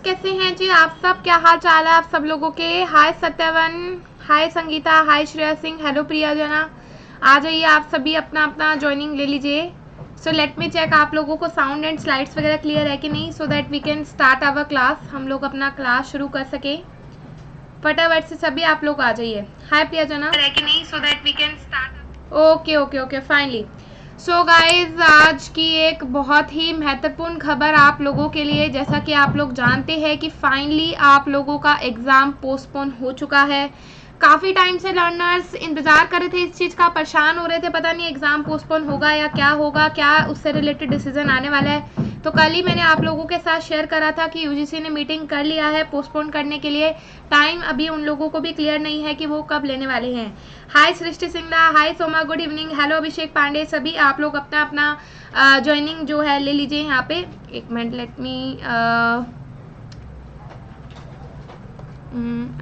कैसे हैं जी आप सब? क्या हाल चाल है आप सब लोगों के? हाय सत्यवन, हाय संगीता, हाय श्रेया सिंह, हेलो प्रिया जना। आ जाइए आप सभी, अपना अपना ज्वाइनिंग ले लीजिए। सो लेट मी चेक आप लोगों को साउंड एंड स्लाइड्स वगैरह क्लियर है कि नहीं, so that we can start our class. हम लोग अपना क्लास शुरू कर सके फटाफट से। सभी आप लोग आ जाइए। हाय प्रिया जना, है कि नहीं, so that we can start. Okay okay okay finally. So guys, आज की एक बहुत ही महत्वपूर्ण खबर आप लोगों के लिए। जैसा कि आप लोग जानते हैं कि फाइनली आप लोगों का एग्ज़ाम पोस्टपोन हो चुका है। काफ़ी टाइम से लर्नर्स इंतज़ार कर रहे थे इस चीज़ का, परेशान हो रहे थे, पता नहीं एग्ज़ाम पोस्टपोन होगा या क्या होगा, क्या उससे रिलेटेड डिसीजन आने वाला है। तो कल ही मैंने आप लोगों के साथ शेयर करा था कि यूजीसी ने मीटिंग कर लिया है पोस्टपोन करने के लिए। टाइम अभी उन लोगों को भी क्लियर नहीं है कि वो कब लेने वाले हैं। हाय सृष्टि सिंगला, हाय सोमा, गुड इवनिंग, हेलो अभिषेक पांडे। सभी आप लोग अपना अपना ज्वाइनिंग जो है ले लीजिए यहाँ पे। एक मिनट, लेट मी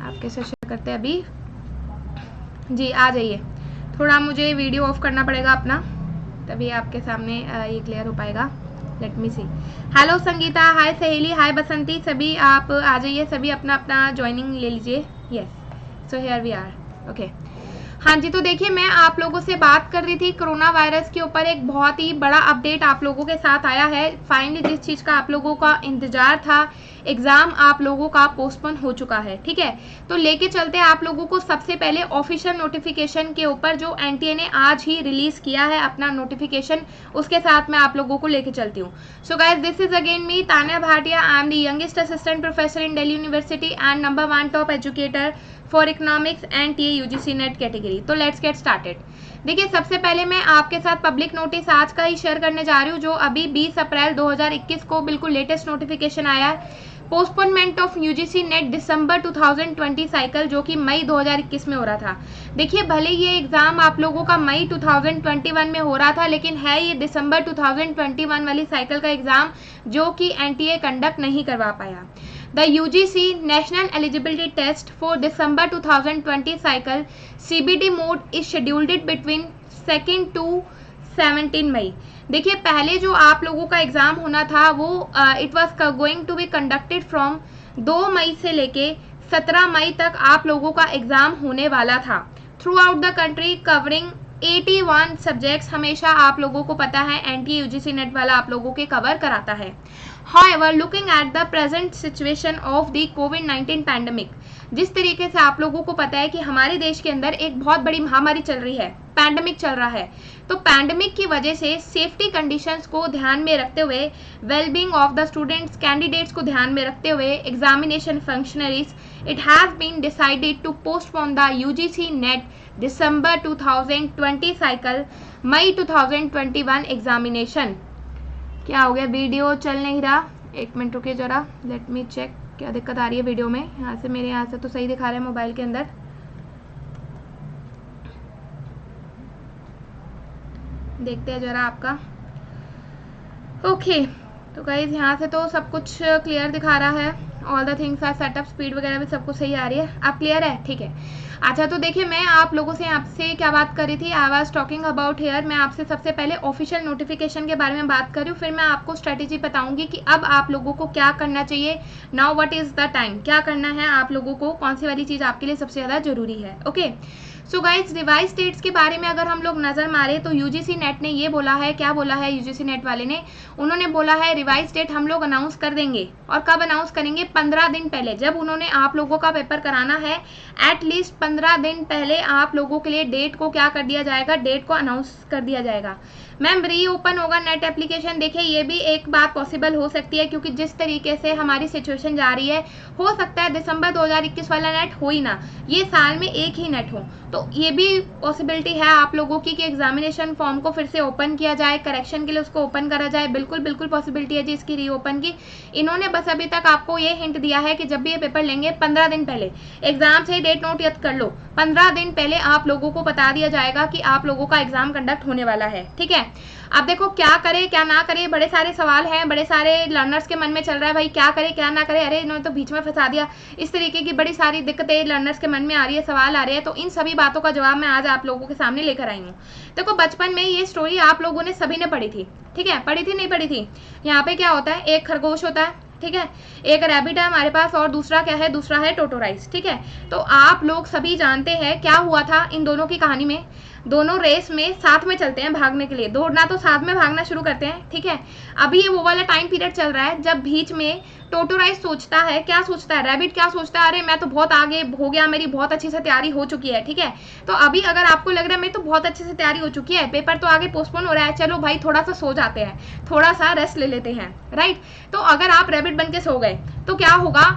आपके साथ शेयर करते हैं अभी जी। आ जाइए, थोड़ा मुझे वीडियो ऑफ करना पड़ेगा अपना, तभी आपके सामने ये क्लियर हो पाएगा। लेट मी सी। हेलो संगीता, हाय सहेली, हाय बसंती, सभी आप आ जाइए, सभी अपना अपना ज्वाइनिंग ले लीजिए। Yes, so here we are. Okay, हाँ जी। तो देखिए, मैं आप लोगों से बात कर रही थी कोरोना वायरस के ऊपर। एक बहुत ही बड़ा अपडेट आप लोगों के साथ आया है। फाइनली जिस चीज़ का आप लोगों का इंतजार था, एग्ज़ाम आप लोगों का पोस्टपोन हो चुका है। ठीक है, तो लेके चलते हैं आप लोगों को सबसे पहले ऑफिशियल नोटिफिकेशन के ऊपर, जो एनटीए ने आज ही रिलीज किया है अपना नोटिफिकेशन। उसके साथ मैं आप लोगों को लेके चलती हूँ। So guys, this is again me Tanya Bhatia. I am the youngest assistant professor in Delhi university and number 1 top educator for economics and TA UGC net category. तो लेट्स गेट स्टार्टेड। देखिए, सबसे पहले मैं आपके साथ पब्लिक नोटिस आज का ही शेयर करने जा रही हूँ, जो अभी 20 अप्रैल 2021 को बिल्कुल लेटेस्ट नोटिफिकेशन आया है। Postponement of UGC NET December 2020 cycle, जो कि मई 2021 में हो रहा था। देखिए, भले ये एग्जाम आप लोगों का मई 2021 में हो रहा था, लेकिन है ये दिसंबर 2021 वाली साइकिल का एग्जाम, जो कि एनटीए कंडक्ट नहीं करवा पाया। The UGC National Eligibility Test for December 2020 cycle CBT mode is scheduled between 2nd to 17 मई। देखिए, पहले जो आप लोगों का एग्ज़ाम होना था वो it was going to be conducted from 2 मई से लेके 17 मई तक आप लोगों का एग्ज़ाम होने वाला था, through out the country, covering 81 subjects. हमेशा आप लोगों को पता है एनटीए यूजीसी नेट वाला आप लोगों के कवर कराता है। However, looking at the present situation of the COVID-19 pandemic, जिस तरीके से आप लोगों को पता है कि हमारे देश के अंदर एक बहुत बड़ी महामारी चल रही है, पैंडमिक चल रहा है, तो पैंडमिक की वजह से सेफ्टी कंडीशंस को ध्यान में रखते हुए, wellbeing of the students, candidates को ध्यान में रखते हुए, examination functionaries, it has been decided to postpone the UGC NET December 2020 cycle May 2021 examination. क्या हो गया, वीडियो चल नहीं रहा? एक मिनट रुकिए जरा, लेट मी चेक क्या दिक्कत आ रही है वीडियो में। यहाँ से, मेरे यहाँ से तो सही दिखा रहा है मोबाइल के अंदर। देखते हैं जरा आपका। ओके, तो गाइज यहाँ से तो सब कुछ क्लियर दिखा रहा है, all the things are set up, speed वगैरह भी सब कुछ सही आ रही है। आप क्लियर है? ठीक है। अच्छा, तो देखिए, मैं आप लोगों से आपसे क्या बात कर रही थी, I was talking about here. मैं आपसे सबसे पहले ऑफिशियल नोटिफिकेशन के बारे में बात कर रही हूँ, फिर मैं आपको स्ट्रेटेजी बताऊंगी कि अब आप लोगों को क्या करना चाहिए। Now what is the time, क्या करना है आप लोगों को, कौन सी वाली चीज़ आपके लिए सबसे ज़्यादा जरूरी है। Okay, so guys, revise dates के बारे में अगर हम लोग नज़र मारे तो यूजीसी नेट ने ये बोला है, क्या बोला है यूजीसी नेट वाले ने, उन्होंने बोला है रिवाइज डेट हम लोग अनाउंस कर देंगे। और कब अनाउंस करेंगे? 15 दिन पहले, जब उन्होंने आप लोगों का पेपर कराना है, एटलीस्ट 15 दिन पहले आप लोगों के लिए डेट को क्या कर दिया जाएगा, डेट को अनाउंस कर दिया जाएगा। मैम, री ओपन होगा नेट एप्लीकेशन? देखिए, ये भी एक बात पॉसिबल हो सकती है, क्योंकि जिस तरीके से हमारी सिचुएशन जा रही है, हो सकता है दिसंबर 2021 वाला नेट हो ही ना, ये साल में एक ही नेट हो, तो ये भी पॉसिबिलिटी है आप लोगों की कि एग्जामिनेशन फॉर्म को फिर से ओपन किया जाए, करेक्शन के लिए उसको ओपन करा जाए। बिल्कुल बिल्कुल पॉसिबिलिटी है जी इसकी रीओपन की। इन्होंने बस अभी तक आपको ये हिंट दिया है कि जब भी ये पेपर लेंगे 15 दिन पहले, एग्जाम से डेट नोट याद कर लो, 15 दिन पहले आप लोगों को बता दिया जाएगा कि आप लोगों का एग्जाम कंडक्ट होने वाला है। ठीक है, अब देखो क्या करे क्या ना करे, बड़े सारे सवाल हैं, बड़े सारे लर्नर्स के मन में चल रहा है, भाई क्या करे क्या ना करे, अरे इन्होंने तो बीच में फंसा दिया, इस तरीके की बड़ी सारी दिक्कतें लर्नर्स के मन में आ रही है, सवाल आ रहे हैं। तो इन सभी बातों का जवाब मैं आज आप लोगों के सामने लेकर आई हूँ। देखो, बचपन में ये स्टोरी आप लोगों ने सभी ने पढ़ी थी, ठीक है, पढ़ी थी नहीं पढ़ी थी? यहाँ पे क्या होता है, एक खरगोश होता है, ठीक है, एक रैबिट है हमारे पास और दूसरा क्या है, दूसरा है टोटोराइज। ठीक है, तो आप लोग सभी जानते हैं क्या हुआ था इन दोनों की कहानी में। दोनों रेस में साथ में चलते हैं भागने के लिए, दौड़ना तो साथ में भागना शुरू करते हैं। ठीक है, अभी ये वो वाला टाइम पीरियड चल रहा है जब बीच में टोटोराइज सोचता है, क्या सोचता है, रैबिट क्या सोचता है, अरे मैं तो बहुत आगे हो गया, मेरी बहुत अच्छी से तैयारी हो चुकी है। ठीक है, तो अभी अगर आपको लग रहा है मेरी तो बहुत अच्छे से तैयारी हो चुकी है, पेपर तो आगे पोस्टपोन हो रहा है, चलो भाई थोड़ा सा सो जाते हैं, थोड़ा सा रेस्ट ले लेते हैं, राइट। तो अगर आप रैबिट बन के सो गए तो क्या होगा,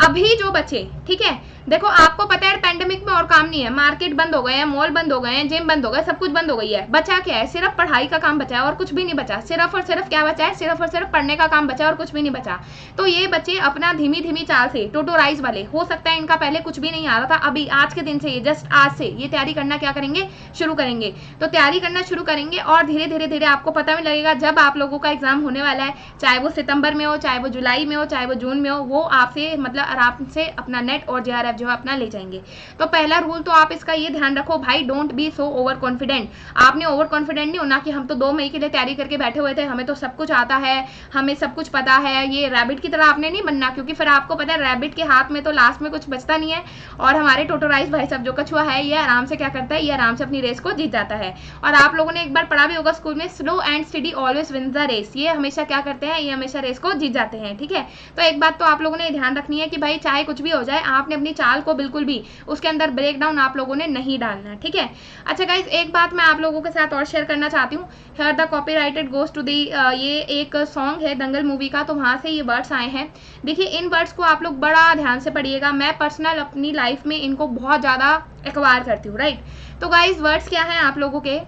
अभी जो बचे, ठीक है, देखो आपको पता है पैंडेमिक में और काम नहीं है, मार्केट बंद हो गए हैं, मॉल बंद हो गए हैं, जिम बंद हो गए, सब कुछ बंद हो गई है, बचा क्या है, सिर्फ पढ़ाई का काम बचा है और कुछ भी नहीं बचा, सिर्फ और सिर्फ क्या बचा है, सिर्फ और सिर्फ पढ़ने का काम बचा है और कुछ भी नहीं बचा। तो ये बच्चे अपना धीमी धीमी चाल से, टोटोराइज वाले, हो सकता है इनका पहले कुछ भी नहीं आ रहा था, अभी आज के दिन से, ये जस्ट आज से ये तैयारी करना क्या करेंगे, शुरू करेंगे। तो तैयारी करना शुरू करेंगे और धीरे धीरे धीरे आपको पता भी लगेगा जब आप लोगों का एग्जाम होने वाला है, चाहे वो सितंबर में हो, चाहे वो जुलाई में हो, चाहे वो जून में हो, वो आपसे मतलब आराम से अपना नेट और JRF जो है अपना ले जाएंगे। तो पहला रूल तो आप इसका ये ध्यान रखो भाई, don't be so over confident. आपने ओवर कॉन्फिडेंट नहीं होना कि हम तो 2 मई के लिए तैयारी करके बैठे हुए थे, हमें तो सब कुछ आता है, हमें सब कुछ पता है, ये रैबिट की तरह आपने नहीं बनना, क्योंकि फिर आपको पता है रैबिट के हाथ में तो लास्ट में कुछ बचता नहीं है। और हमारे टोटोराइज भाई साहब जो कछुआ है, ये आराम से क्या करता है, ये आराम से अपनी रेस को जीत जाता है। और आप लोगों ने एक बार पढ़ा भी होगा स्कूल में, slow and study always wins the race. ये हमेशा क्या करते हैं, ये हमेशा रेस को जीत जाते हैं। ठीक है, तो एक बात तो आप लोगों ने ध्यान रखनी है कि भाई चाहे कुछ भी हो जाए, आपने अपनी चाल को बिल्कुल भी उसके अंदर ब्रेक डाउन आप लोगों ने नहीं डालना। ठीक है, अच्छा गाइस, एक बात मैं आप लोगों के साथ और शेयर करना चाहती हूँ। Here the copyrighted goes to the, ये एक सॉन्ग है दंगल मूवी का, तो वहां से ये वर्ड्स आए हैं। देखिए इन वर्ड्स को आप लोग बड़ा ध्यान से पढ़िएगा, मैं पर्सनल अपनी लाइफ में इनको बहुत ज्यादा एक्वायर करती हूँ, राइट। तो गाइस वर्ड्स क्या है आप लोगों के,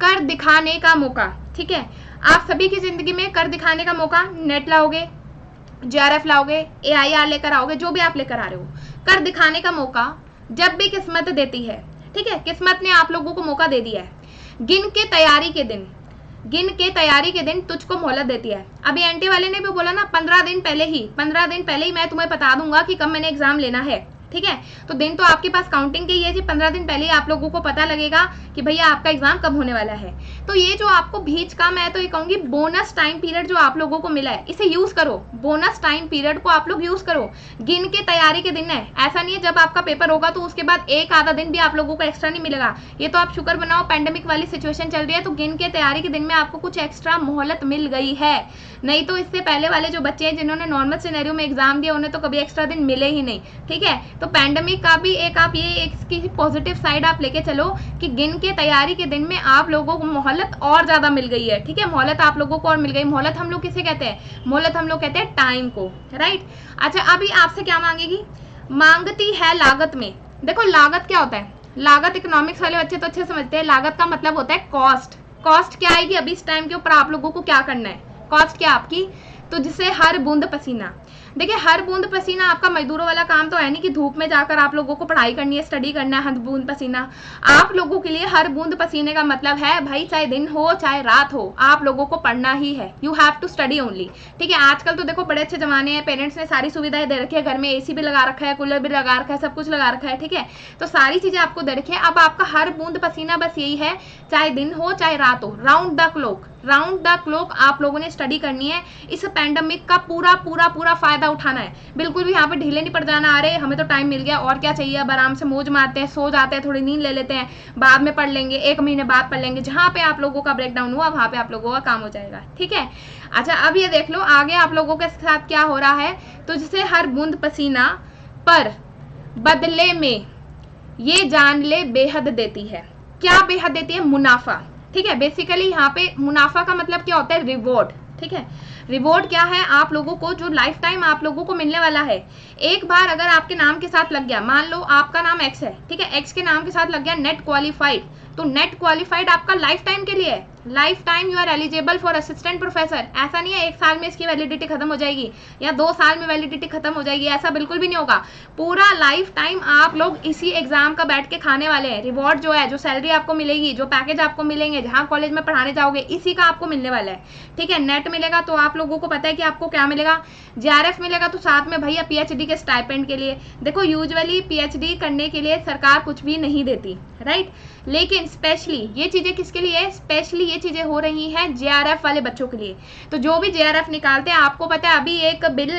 कर दिखाने का मौका। ठीक है, आप सभी की जिंदगी में कर दिखाने का मौका, नेट लाओगे, JRF लाओगे, AIR लेकर आओगे, जो भी आप लेकर आ रहे हो, कर दिखाने का मौका जब भी किस्मत देती है। ठीक है, किस्मत ने आप लोगों को मौका दे दिया है। गिन के तैयारी के दिन, गिन के तैयारी के दिन तुझको मोहलत देती है। अभी एनटी वाले ने भी बोला ना, 15 दिन पहले ही मैं तुम्हें बता दूंगा कि कब मैंने एग्जाम लेना है। ठीक है, तो दिन तो आपके पास काउंटिंग के ही है जी, 15 दिन पहले ही आप लोगों को पता लगेगा कि भैया आपका एग्जाम कब होने वाला है। तो ये जो आपको बीच का, मैं तो ये कहूंगी बोनस टाइम पीरियड जो आप लोगों को मिला है, इसे यूज करो, बोनस टाइम पीरियड को आप लोग यूज करो। गिन के तैयारी के दिन है, ऐसा नहीं है जब आपका पेपर होगा तो उसके बाद एक आधा दिन भी आप लोगों को एक्स्ट्रा नहीं मिलेगा। ये तो आप शुक्र बनाओ, पैंडेमिक वाली सिचुएशन चल रही है, तो गिन के तैयारी के दिन में आपको कुछ एक्स्ट्रा मोहलत मिल गई है। नहीं तो इससे पहले वाले जो बच्चे हैं जिन्होंने नॉर्मल सिनेरियो में एग्जाम दिया, उन्हें तो कभी एक्स्ट्रा दिन मिले ही नहीं। ठीक है, तो पैंडेमिक का भी एक आप ये एक पॉजिटिव साइड आप लेके चलो कि गिन के तैयारी के दिन में आप लोगों को मोहलत और ज्यादा मिल गई है। ठीक है, मोहलत आप लोगों को और मिल गई। मोहलत हम लोग किसे कहते हैं, मोहलत हम लोग कहते हैं टाइम को, राइट। अच्छा, अभी आपसे क्या मांगेगी, मांगती है लागत में। देखो लागत क्या होता है, लागत इकोनॉमिक्स वाले बच्चे तो अच्छे समझते हैं, लागत का मतलब होता है कॉस्ट। कॉस्ट क्या आएगी, अभी इस टाइम के ऊपर आप लोगों को क्या करना है, कॉस्ट क्या आपकी, तो जिससे हर बूंद पसीना। देखिए हर बूंद पसीना आपका मजदूरों वाला काम तो है नहीं कि धूप में जाकर आप लोगों को पढ़ाई करनी है, स्टडी करना है, हर बूंद पसीना। आप लोगों के लिए हर बूंद पसीने का मतलब है भाई, चाहे दिन हो चाहे रात हो, आप लोगों को पढ़ना ही है। You have to study only. ठीक है, आजकल तो देखो बड़े अच्छे जमाने हैं, पेरेंट्स ने सारी सुविधाएं दे रखी है, घर में AC भी लगा रखा है, कूलर भी लगा रखा है, सब कुछ लगा रखा है। ठीक है, तो सारी चीजें आपको दे रखी है। अब आपका हर बूंद पसीना बस यही है, चाहे दिन हो चाहे रात हो, round the clock, round the clock आप लोगों ने स्टडी करनी है। इस पैंडेमिक का पूरा पूरा पूरा फायदा उठाना है, बिल्कुल भी यहाँ पे ढीले नहीं पड़ जाना, अरे हमें तो टाइम मिल गया और क्या चाहिए, अब आराम से मौज मारते हैं, सो जाते हैं, थोड़ी नींद ले लेते हैं, बाद में पढ़ लेंगे, 1 महीने बाद पढ़ लेंगे। जहाँ पे आप लोगों का ब्रेकडाउन हुआ वहां पे आप लोगों का काम हो जाएगा। ठीक है, अच्छा अब ये देख लो आगे आप लोगों के साथ क्या हो रहा है। तो जिसे हर बूंद पसीना पर बदले में ये जान ले बेहद देती है। क्या बेहद देती है, मुनाफा। ठीक है, बेसिकली यहाँ पे मुनाफा का मतलब क्या होता है, रिवॉर्ड। ठीक है, रिवॉर्ड क्या है, आप लोगों को जो लाइफ टाइम आप लोगों को मिलने वाला है। एक बार अगर आपके नाम के साथ लग गया, मान लो आपका नाम X है, ठीक है, X के नाम के साथ लग गया नेट क्वालिफाइड, तो नेट क्वालिफाइड आपका लाइफ टाइम के लिए है। Life time you are eligible for assistant professor. ऐसा नहीं है 1 साल में इसकी वैलिडिटी खत्म हो जाएगी या 2 साल में वैलिडिटी खत्म हो जाएगी, ऐसा बिल्कुल भी नहीं होगा। पूरा लाइफ टाइम आप लोग इसी एग्जाम का बैठ के खाने वाले हैं। रिवॉर्ड जो है, जो सैलरी आपको मिलेगी, जो पैकेज आपको मिलेंगे, जहाँ कॉलेज में पढ़ाने जाओगे, इसी का आपको मिलने वाला है। ठीक है, नेट मिलेगा तो आप लोगों को पता है कि आपको क्या मिलेगा, JRF मिलेगा, तो साथ में भैया PhD के स्टाइपेंड के लिए। देखो यूजुअली PhD करने के लिए सरकार कुछ भी नहीं देती, राइट। लेकिन स्पेशली ये चीज़ें किसके लिए, स्पेशली ये चीज़ें हो रही हैं JRF वाले बच्चों के लिए। तो जो भी JRF निकालते हैं, आपको पता है अभी एक बिल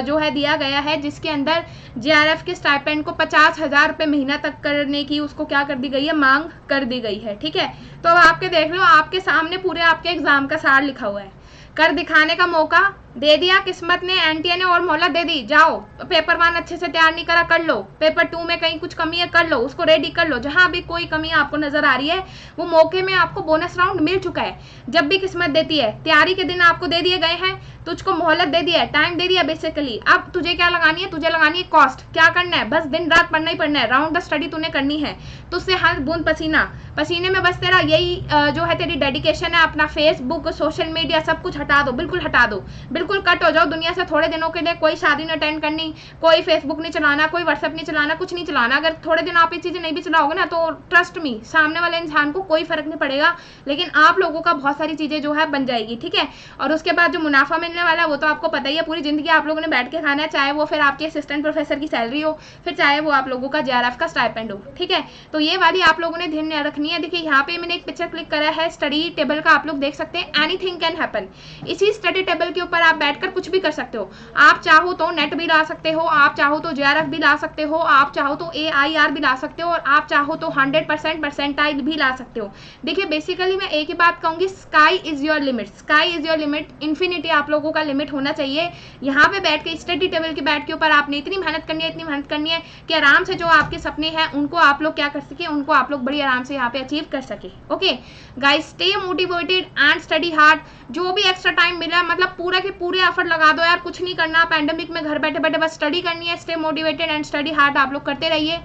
जो है दिया गया है जिसके अंदर JRF के स्टाइपेंड को 50,000 रुपये महीना तक करने की उसको क्या कर दी गई है, मांग कर दी गई है। ठीक है, तो अब आपके देख लो, आपके सामने पूरे आपके एग्जाम का सार लिखा हुआ है, कर दिखाने का मौका दे दिया किस्मत ने, एनटीए ने, और मोहलत दे दी, जाओ पेपर 1 अच्छे से तैयार नहीं करा, कर लो, पेपर 2 में कहीं कुछ कमी है कर लो, उसको रेडी कर लो, जहां भी कोई कमी आपको नजर आ रही है वो मौके में आपको बोनस राउंड मिल चुका है। जब भी किस्मत देती है, तैयारी के दिन आपको दे दिए गए हैं, तुझको मोहलत दे दिया है, टाइम दे दिया बेसिकली। अब तुझे क्या लगानी है, तुझे लगानी है कॉस्ट। क्या करना है, बस दिन रात पढ़ना ही पढ़ना है, राउंड द स्टडी तूने करनी है, तुझसे हर बूंद पसीना पसीने में बस तेरा यही जो है तेरी डेडिकेशन है। अपना फेसबुक, सोशल मीडिया सब कुछ हटा दो, बिल्कुल हटा दो, बिल्कुल कट हो जाओ दुनिया से थोड़े दिनों के लिए। कोई शादी नहीं अटेंड करनी, कोई फेसबुक नहीं चलाना, कोई व्हाट्सएप नहीं चलाना, कुछ नहीं चलाना। अगर थोड़े दिन आप ये चीज़ें नहीं भी चलाओगे ना, तो ट्रस्ट मी, सामने वाले इंसान को कोई फर्क नहीं पड़ेगा, लेकिन आप लोगों का बहुत सारी चीज़ें जो है बन जाएगी। ठीक है, और उसके बाद जो मुनाफा मिलने वाला है वो तो आपको पता ही है, पूरी जिंदगी आप लोगों ने बैठ के खाना है, चाहे वो फिर आपके असिस्टेंट प्रोफेसर की सैलरी हो, फिर चाहे वो आप लोगों का JRF का स्टाइपेंड हो। ठीक है, तो ये वाली आप लोगों ने ध्यान रखनी है। देखिए यहाँ पे मैंने एक पिक्चर क्लिक करा है स्टडी टेबल का, आप लोग देख सकते हैं, एनीथिंग कैन हैपन। इसी स्टडी टेबल के ऊपर आप बैठकर कुछ भी कर सकते हो। आप चाहो तो नेट भी ला सकते हो, आप चाहो तो JRF भी ला सकते हो, आप चाहो तो AIR भी ला सकते हो, और आप चाहो तो 100% परसेंटाइल भी ला सकते हो। देखिए बेसिकली मैं एक ही बात कहूंगी, sky is your limit, sky is your limit, infinity आप लोगों का लिमिट होना चाहिए। यहाँ पे बैठ के स्टडी टेबल के बैठ के ऊपर आपने इतनी मेहनत करनी है, इतनी मेहनत करनी है कि आराम से जो आपके सपने हैं उनको आप लोग क्या कर सके, उनको आप लोग बड़ी आराम से यहाँ पे अचीव कर सके। Okay guys, stay motivated and study hard. जो भी एक्स्ट्रा टाइम मिला, मतलब पूरा के पूरे एफर्ट लगा दो यार, कुछ नहीं करना पैंडेमिक में, घर बैठे बैठे बस स्टडी करनी है। Stay motivated and study hard आप लोग करते रहिए।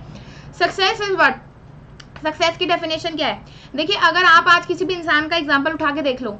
सक्सेस इज व्हाट, सक्सेस की डेफिनेशन क्या है? देखिए अगर आप आज किसी भी इंसान का एग्जाम्पल उठा के देख लो,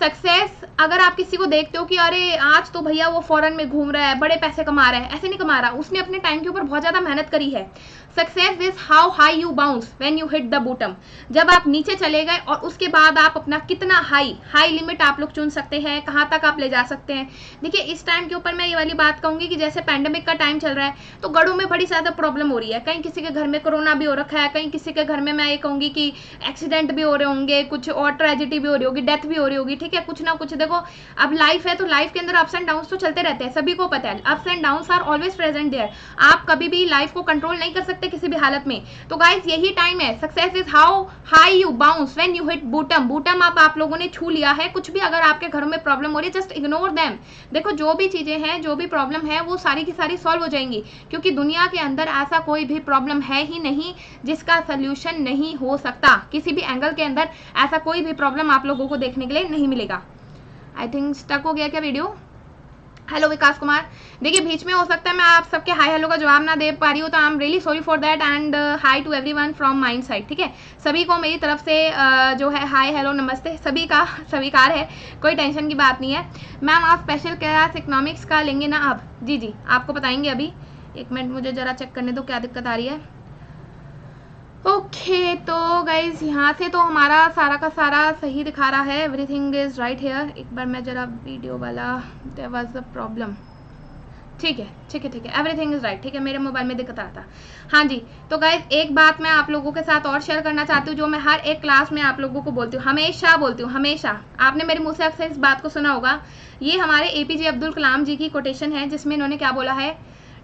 सक्सेस, अगर आप किसी को देखते हो कि अरे आज तो भैया वो फॉरेन में घूम रहा है, बड़े पैसे कमा रहा है, ऐसे नहीं कमा रहा, उसने अपने टाइम के ऊपर बहुत ज्यादा मेहनत करी है। Success is how high you bounce when you hit the bottom. जब आप नीचे चले गए और उसके बाद आप अपना कितना हाई लिमिट आप लोग चुन सकते हैं, कहाँ तक आप ले जा सकते हैं। देखिए इस टाइम के ऊपर मैं ये वाली बात कहूंगी कि जैसे पैंडेमिक का टाइम चल रहा है तो गढ़ों में बड़ी ज्यादा प्रॉब्लम हो रही है, कहीं किसी के घर में कोरोना भी हो रखा है, कहीं किसी के घर में मैं ये कहूंगी कि एक्सीडेंट भी हो रहे होंगे, कुछ और ट्रेजिडी भी हो रही होगी, डेथ भी हो रही होगी। ठीक है, कुछ ना कुछ देखो, अब लाइफ है तो लाइफ के अंदर अप्स एंड डाउन्स तो चलते रहते हैं, सभी को पता है, ups and downs are always present there. आप कभी भी लाइफ को कंट्रोल नहीं कर सकते किसी भी हालत में। तो गाइस यही टाइम है, success is how high you bounce when you hit bottom. Bottom आप लोगों ने छू लिया है। कुछ भी अगर आपके घरों में प्रॉब्लम हो रही है, जस्ट इग्नोर देम। देखो जो भी चीजें हैं, जो भी प्रॉब्लम है, वो सारी की सारी सॉल्व हो जाएंगी, क्योंकि दुनिया के अंदर ऐसा कोई भी प्रॉब्लम है ही नहीं जिसका सोल्यूशन नहीं हो सकता। किसी भी एंगल के अंदर ऐसा कोई भी प्रॉब्लम आप लोगों को देखने के लिए नहीं मिलेगा। आई थिंक स्टक हो गया क्या वीडियो? हेलो विकास कुमार, देखिए बीच में हो सकता है मैं आप सबके हाई हेलो का जवाब ना दे पा रही हूँ, तो I am really sorry for that and hi to everyone from mind side. ठीक है, सभी को मेरी तरफ से जो है हाई हेलो नमस्ते सभी का स्वीकार है, कोई टेंशन की बात नहीं है। मैम आप स्पेशल क्लास इकोनॉमिक्स का लेंगे ना अब? जी जी आपको बताएंगे अभी, एक मिनट मुझे ज़रा चेक करने दो क्या दिक्कत आ रही है। ओके तो गाइज यहाँ से तो हमारा सारा का सारा सही दिखा रहा है, एवरीथिंग इज राइट हेयर। एक बार मैं जरा वीडियो वाला, देयर वाज अ प्रॉब्लम। ठीक है ठीक है ठीक है, एवरीथिंग इज राइट। ठीक है, मेरे मोबाइल में दिक्कत आ रहा था। हाँ जी, तो गाइज एक बात मैं आप लोगों के साथ और शेयर करना चाहती हूँ, जो मैं हर एक क्लास में आप लोगों को बोलती हूँ, हमेशा बोलती हूँ, हमेशा। आपने मेरे मुँह से अक्सर इस बात को सुना होगा, ये हमारे APJ अब्दुल कलाम जी की कोटेशन है, जिसमें इन्होंने क्या बोला है,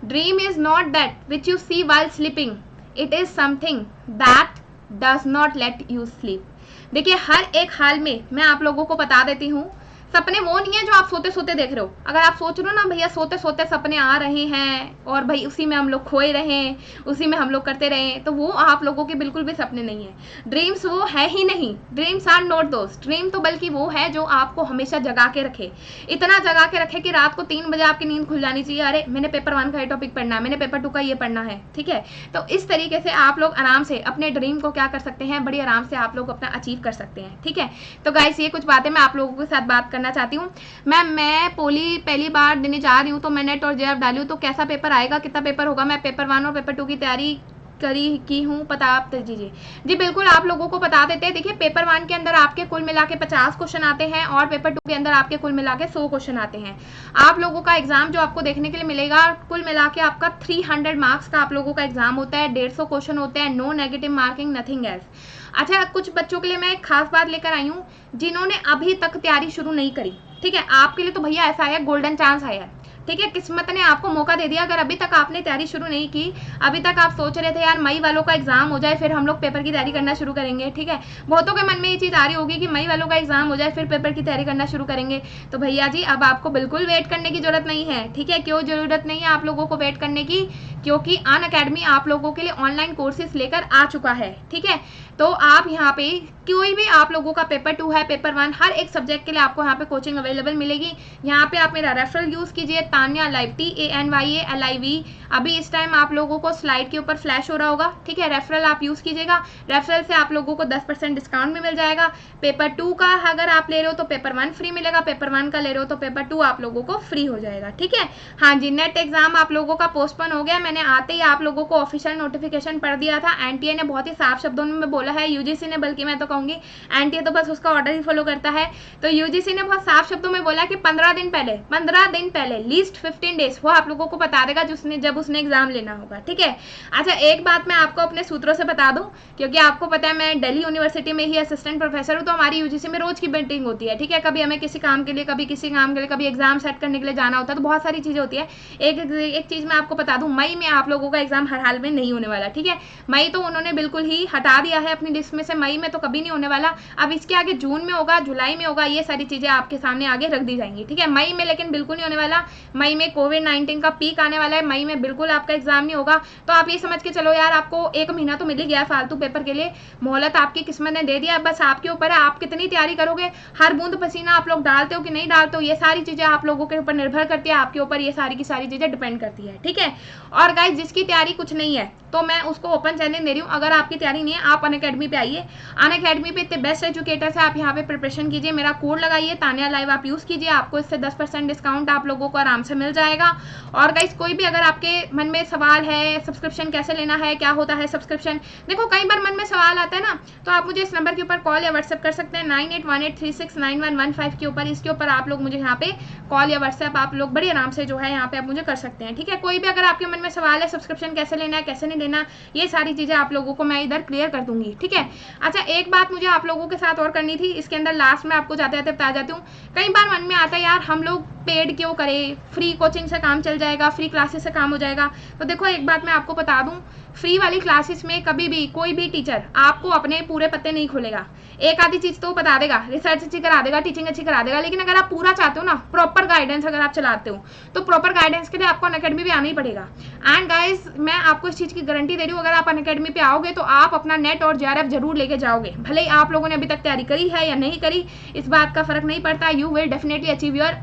dream is not that which you see while sleeping, it is something that does not let you sleep. देखिए हर एक हाल में मैं आप लोगों को बता देती हूँ, सपने वो नहीं है जो आप सोते सोते देख रहे हो। अगर आप सोच रहे हो ना भैया सोते सोते सपने आ रहे हैं और भाई उसी में हम लोग खोए रहें, उसी में हम लोग करते रहें, तो वो आप लोगों के बिल्कुल भी सपने नहीं है। ड्रीम्स वो है ही नहीं, ड्रीम्स आर नॉट दोस्त। ड्रीम तो बल्कि वो है जो आपको हमेशा जगा के रखे, इतना जगा के रखे कि रात को 3 बजे आपकी नींद खुल जानी चाहिए, अरे मैंने पेपर 1 का ये टॉपिक पढ़ना है, मैंने पेपर 2 का ये पढ़ना है। ठीक है, तो इस तरीके से आप लोग आराम से अपने ड्रीम को क्या कर सकते हैं, बड़ी आराम से आप लोग अपना अचीव कर सकते हैं। ठीक है, तो गाइस ये कुछ बातें मैं आप लोगों के साथ बात करना चाहती हूँ। मैं पोली पहली बार देने जा रही हूँ, तो मैं नेट और JRF डाली हूँ, तो कैसा पेपर आएगा, कितना पेपर होगा? मैं पेपर 1 और पेपर 2 की तैयारी की हूँ, पता आप दीजिए। जी बिल्कुल, आप लोगों को बता देते हैं। देखिए पेपर 1 के अंदर आपके कुल मिला के 50 क्वेश्चन आते हैं और पेपर 2 के अंदर आपके कुल मिला के 100 क्वेश्चन आते हैं। आप लोगों का एग्जाम जो आपको देखने के लिए मिलेगा, कुल मिला के आपका 300 मार्क्स का आप लोगों का एग्जाम होता है, 150 क्वेश्चन होते हैं, no negative marking, nothing else. अच्छा, कुछ बच्चों के लिए मैं एक खास बात लेकर आई हूँ जिन्होंने अभी तक तैयारी शुरू नहीं करी, ठीक है, आपके लिए तो भैया ऐसा है, गोल्डन चांस आया है, ठीक है, किस्मत ने आपको मौका दे दिया। अगर अभी तक आपने तैयारी शुरू नहीं की, अभी तक आप सोच रहे थे यार मई वालों का एग्जाम हो जाए फिर हम लोग पेपर की तैयारी करना शुरू करेंगे, ठीक है, बहुतों के मन में ये चीज़ आ रही होगी कि मई वालों का एग्जाम हो जाए फिर पेपर की तैयारी करना शुरू करेंगे। तो भैया जी अब आपको बिल्कुल वेट करने की जरूरत नहीं है, ठीक है। क्यों जरूरत नहीं है आप लोगों को वेट करने की? क्योंकि अनअकैडमी आप लोगों के लिए ऑनलाइन कोर्सेज लेकर आ चुका है, ठीक है। तो आप यहाँ पे कोई भी आप लोगों का पेपर 2 है, पेपर 1, हर एक सब्जेक्ट के लिए आपको यहाँ पे कोचिंग अवेलेबल मिलेगी। यहाँ पे आप मेरा रेफरल यूज़ कीजिए, तान्या लाइव, TANYA LIV। अभी इस टाइम आप लोगों को स्लाइड के ऊपर फ्लैश हो रहा होगा, ठीक है, रेफरल आप यूज़ कीजिएगा। रेफरल से आप लोगों को 10% डिस्काउंट भी मिल जाएगा। पेपर 2 का अगर आप ले रहे हो तो पेपर 1 फ्री मिलेगा, पेपर 1 का ले रहे हो तो पेपर 2 आप लोगों को फ्री हो जाएगा, ठीक है। हाँ जी, नेट एग्जाम आप लोगों का पोस्टपोन हो गया। मैंने आते ही आप लोगों को ऑफिशियल नोटिफिकेशन पढ़ दिया था। NTA ने बहुत ही साफ शब्दों में बोला है, UGC ने, बल्कि मैं तो कहूँगी NTA तो बस उसका ऑर्डर ही फॉलो करता है। तो UGC ने बहुत साफ शब्दों में बोला कि 15 दिन पहले लीस्ट 15 डेज वो आप लोगों को बता देगा जब उसने एग्जाम लेना होगा, ठीक है। अच्छा, एक बात मैं आपको अपने सूत्रों से बता दूं, क्योंकि आपको पता है मैं दिल्ली यूनिवर्सिटी में ही असिस्टेंट प्रोफेसर हूं, तो हमारी UGC में रोज की मीटिंग होती है, ठीक है। कभी हमें किसी काम के लिए, कभी किसी काम के लिए, कभी एग्जाम सेट करने के लिए जाना होता है, तो बहुत सारी चीजें होती है। एक चीज मैं आपको बता दूं, मई में आप लोगों का एग्जाम हर हाल में नहीं होने वाला, ठीक है। मई तो उन्होंने बिल्कुल ही हटा दिया है अपनी लिस्ट में से, मई में तो कभी नहीं होने वाला। अब इसके आगे जून में होगा, जुलाई में होगा, ये सारी चीजें आपके सामने आगे रख दी जाएंगी, ठीक है। मई में लेकिन बिल्कुल नहीं होने वाला। मई में कोविड-19 का पीक आने वाला है, मई में बिल्कुल आपका एग्जाम नहीं होगा। तो आप ये समझ के चलो यार, आपको 1 महीना तो मिल ही गया फालतू पेपर के लिए, मोहलत आपकी किस्मत ने दे दिया। बस आपके ऊपर है, आप कितनी तैयारी करोगे, हर बूंद पसीना आप लोग डालते हो कि नहीं डालते हो, ये सारी चीजें आप लोगों के ऊपर निर्भर करती है, आपके ऊपर ये सारी की सारी चीजें डिपेंड करती है, ठीक है। और गाइस, जिसकी तैयारी कुछ नहीं है तो मैं उसको ओपन चैलेंज दे रही हूँ, अगर आपकी तैयारी नहीं है आप अनअकैडमी पे आइए। अनअकैडमी पे इतने बेस्ट एजुकेटर्स है, आप यहाँ पे प्रिपरेशन कीजिए, मेरा कोड लगाइए तान्या लाइव, आप यूज कीजिए, आपको इससे 10% डिस्काउंट आप लोगों को आराम से मिल जाएगा। और गाइस, कोई भी अगर आपके मन में सवाल है, सब्सक्रिप्शन कैसे लेना है, क्या होता है सब्सक्रिप्शन, देखो कई बार मन में सवाल आता है ना, तो आप मुझे इस नंबर के ऊपर कॉल या व्हाट्सएप कर सकते हैं 9818369115 के ऊपर। इसके ऊपर आप लोग मुझे यहाँ पे कॉल या व्हाट्सएप आप लोग बड़ी आराम से जो है यहाँ पे आप मुझे कर सकते हैं, ठीक है। कोई भी अगर आपके मन में सवाल है, सब्सक्रिप्शन कैसे लेना है, कैसे नहीं लेना, ये सारी चीजें आप लोगों को मैं इधर क्लियर कर दूंगी, ठीक है। अच्छा, एक बात मुझे आप लोगों के साथ और करनी थी, इसके अंदर लास्ट में आपको जाते जाते बता जाती हूँ। कई बार मन में आता है यार हम लोग पेड क्यों करें, फ्री कोचिंग से काम चल जाएगा, फ्री क्लासेस से काम हो जाएगा। तो देखो एक बात मैं आपको बता दूं, फ्री वाली क्लासेस में कभी भी कोई भी टीचर आपको अपने पूरे पत्ते नहीं खोलेगा। एक आधी चीज तो बता देगा, रिसर्च अच्छी करा देगा, टीचिंग अच्छी करा देगा, लेकिन अगर आप पूरा चाहते हो ना, प्रॉपर गाइडेंस अगर आप चलाते हो, तो प्रॉपर गाइडेंस के लिए आपको अनअकैडमी भी आना ही पड़ेगा। एंड गाइस, मैं आपको इस चीज की गारंटी दे रही हूँ, अगर आप अनअकैडमी पे आओगे तो आप अपना नेट और JRF जरूर लेके जाओगे। भले ही आप लोगों ने अभी तक तैयारी करी है या नहीं करी, इस बात का फर्क नहीं पड़ता, you will definitely achieve your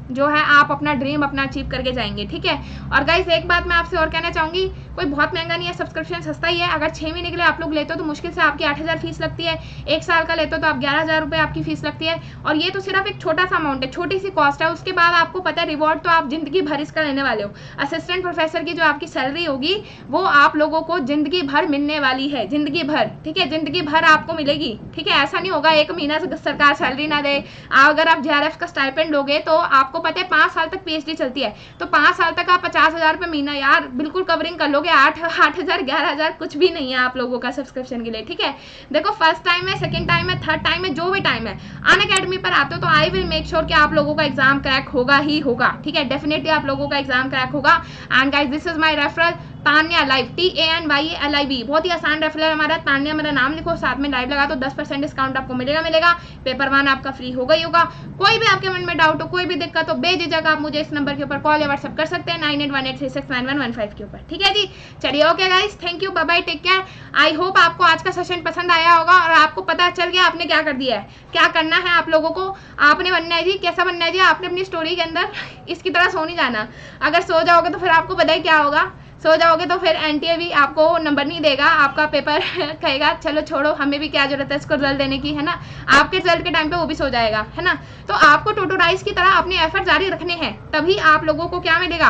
जो है, आप अपना ड्रीम अपना अचीव करके जाएंगे, ठीक है। और गाइस, एक बात मैं आपसे और कहना चाहूंगी, कोई बहुत महंगा नहीं है, सब्सक्रिप्शन सस्ता ही है। अगर 6 महीने के लिए आप लोग लेते हो तो मुश्किल से आपकी 8,000 फीस लगती है, 1 साल का लेते हो तो आप 11,000 रुपये आपकी फीस लगती है। और ये तो सिर्फ एक छोटा सा अमाउंट है, छोटी सी कॉस्ट है। उसके बाद आपको पता है रिवॉर्ड तो आप जिंदगी भर इसका लेने वाले हो। असिस्टेंट प्रोफेसर की जो आपकी सैलरी होगी वो आप लोगों को जिंदगी भर मिलने वाली है, जिंदगी भर, ठीक है, जिंदगी भर आपको मिलेगी, ठीक है। ऐसा नहीं होगा 1 महीना से सरकार सैलरी ना दे। अगर आप JRF का स्टाइपेंड लोगे तो आपको पता है 5 साल तक PhD चलती है, तो 5 साल तक आप 50,000 रुपये महीना यार बिल्कुल कवरिंग कर लोगे। 8,000 11,000 कुछ भी नहीं है आप लोगों का सब्सक्रिप्शन के लिए, ठीक है। देखो फर्स्ट टाइम है, सेकंड टाइम है, थर्ड टाइम है, जो भी टाइम है, अनअकैडमी पर आते हो तो आई विल मेक श्योर कि आप लोगों का एग्जाम क्रैक होगा ही होगा, ठीक है। डेफिनेटली आप लोगों का एग्जाम क्रैक होगा। And guys, this is my referral Tanya live, TANYA LIV, बहुत ही आसान रेफरल हमारा। तान्या मेरा नाम लिखो, साथ में लाइव लगा तो 10% डिस्काउंट आपको मिलेगा। पेपर 1 आपका फ्री होगा ही होगा। कोई भी आपके मन में डाउट हो, कोई भी दिक्कत हो, बेझिझक आप मुझे इस नंबर के ऊपर कॉल या व्हाट्सएप कर सकते हैं 9818369115 के ऊपर, ठीक है जी। चलिए okay guys, thank you, bye bye, take care. I hope आपको आज का सेशन पसंद आया होगा और आपको पता चल गया आपने क्या कर दिया है, क्या करना है आप लोगों को। आपने बनना है जी, कैसा बनना है जी, आपने अपनी स्टोरी के अंदर इसकी तरह सो नहीं जाना। अगर सो जाओगे तो फिर आपको पता ही क्या होगा, सो जाओगे तो फिर NTA भी आपको नंबर नहीं देगा, आपका पेपर कहेगा चलो छोड़ो, हमें भी क्या जरूरत है इसको रिजल्ट देने की, है ना। आपके रिजल्ट के टाइम पे वो भी सो जाएगा, है ना। तो आपको टोटोराइज की तरह अपने एफर्ट जारी रखने हैं, तभी आप लोगों को क्या मिलेगा,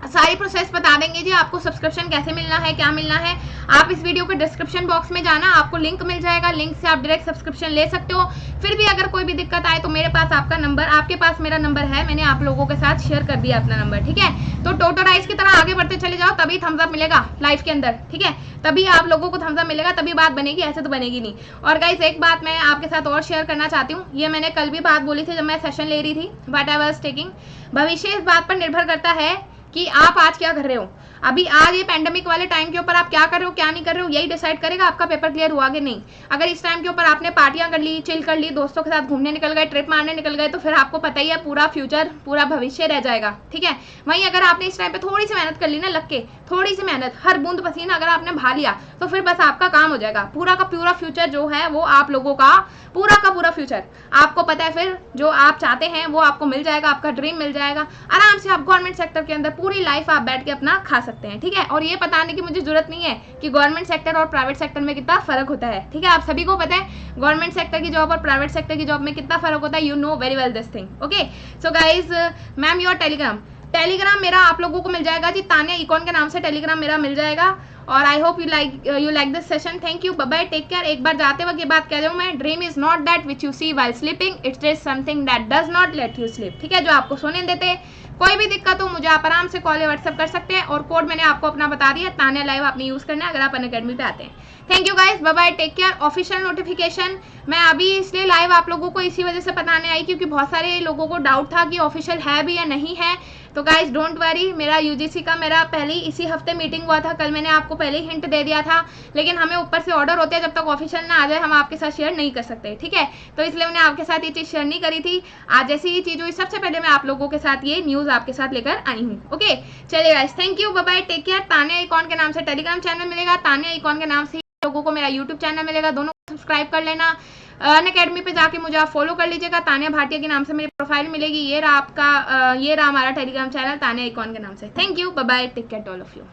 सारी प्रोसेस बता देंगे जी, आपको सब्सक्रिप्शन कैसे मिलना है, क्या मिलना है। आप इस वीडियो के डिस्क्रिप्शन बॉक्स में जाना, आपको लिंक मिल जाएगा, लिंक से आप डायरेक्ट सब्सक्रिप्शन ले सकते हो। फिर भी अगर कोई भी दिक्कत आए तो मेरे पास आपका नंबर, आपके पास मेरा नंबर है, मैंने आप लोगों के साथ शेयर कर दिया अपना नंबर, ठीक है। तो टोटोराइज की तरह आगे बढ़ते चले जाओ, तभी थम्स अप मिलेगा लाइफ के अंदर, ठीक है, तभी आप लोगों को थम्स अप मिलेगा, तभी बात बनेगी, ऐसे तो बनेगी नहीं। और गाइस एक बात मैं आपके साथ और शेयर करना चाहती हूँ, ये मैंने कल भी बात बोली थी जब मैं सेशन ले रही थी, व्हाट आई वाज टेकिंग। भविष्य इस बात पर निर्भर करता है कि आप आज क्या कर रहे हो। अभी आज ये पैंडेमिक वाले टाइम के ऊपर आप क्या कर रहे हो, क्या नहीं कर रहे हो, यही डिसाइड करेगा आपका पेपर क्लियर हुआ कि नहीं। अगर इस टाइम के ऊपर आपने पार्टियां कर ली, चिल कर ली, दोस्तों के साथ घूमने निकल गए, ट्रिप मारने निकल गए, तो फिर आपको पता ही है पूरा फ्यूचर, पूरा भविष्य रह जाएगा, ठीक है। वहीं अगर आपने इस टाइम पे थोड़ी सी मेहनत कर ली ना, लग के थोड़ी सी मेहनत, हर बूंद पसीना अगर आपने भा लिया, तो फिर बस आपका काम हो जाएगा। पूरा का पूरा फ्यूचर जो है वो आप लोगों का पूरा फ्यूचर आपको पता है, फिर जो आप चाहते हैं वो आपको मिल जाएगा, आपका ड्रीम मिल जाएगा। आराम से आप गवर्नमेंट सेक्टर के अंदर पूरी लाइफ आप बैठ के अपना खा सकते हैं, ठीक है। और ये बताने की मुझे जरूरत नहीं है कि गवर्नमेंट सेक्टर और प्राइवेट सेक्टर में कितना फर्क होता है, ठीक है। आप सभी को पता है गवर्नमेंट सेक्टर की जॉब और प्राइवेट सेक्टर की जॉब में कितना फर्क होता है, you know very well this thing, okay. So guys, ma'am your Telegram मेरा आप लोगों को मिल जाएगा जी, तानिया इकॉन के नाम से टेलीग्राम मेरा मिल जाएगा। और I hope you like this session. Thank you, bye bye, take care. एक बार जाते वक्त ये बात कह दूं मैं, dream is not that which you see while sleeping, it's just something that does not let you sleep, ठीक है, जो आपको सोने देते। कोई भी दिक्कत हो मुझे आप आराम से कॉल या व्हाट्सएप कर सकते हैं। और कोड मैंने आपको अपना बता दिया, तानिया लाइव आपने यूज करना है अगर आप अनअकैडमी पे आते हैं। Thank you guys, bye bye, take care. Official notification मैं अभी इसलिए लाइव आप लोगों को इसी वजह से बताने आई क्योंकि बहुत सारे लोगों को डाउट था कि ऑफिशियल है भी या नहीं है। तो गाइस डोंट वरी, मेरा यूजीसी का मेरा पहले ही इसी हफ्ते मीटिंग हुआ था, कल मैंने आपको पहले ही हिंट दे दिया था, लेकिन हमें ऊपर से ऑर्डर होते हैं, जब तक ऑफिशियल ना आ जाए हम आपके साथ शेयर नहीं कर सकते, ठीक है। तो इसलिए मैंने आपके साथ ये चीज़ शेयर नहीं करी थी। आज जैसी ये चीज़ हुई सबसे पहले मैं आप लोगों के साथ ये न्यूज़ आपके साथ लेकर आई हूँ, ओके। चलिए guys, thank you, bye bye, take care. Tania Econ के नाम से टेलीग्राम चैनल मिलेगा, तानिया इकॉन के नाम से लोगों को मेरा यूट्यूब चैनल मिलेगा, दोनों को सब्सक्राइब कर लेना। अनअकैडमी पे जाके मुझे आप फॉलो कर लीजिएगा, तानिया भाटिया के नाम से मेरी प्रोफाइल मिलेगी। ये रहा आपका ये रहा हमारा टेलीग्राम चैनल तानिया इकॉन के नाम से। Thank you, bye bye, take care all of you.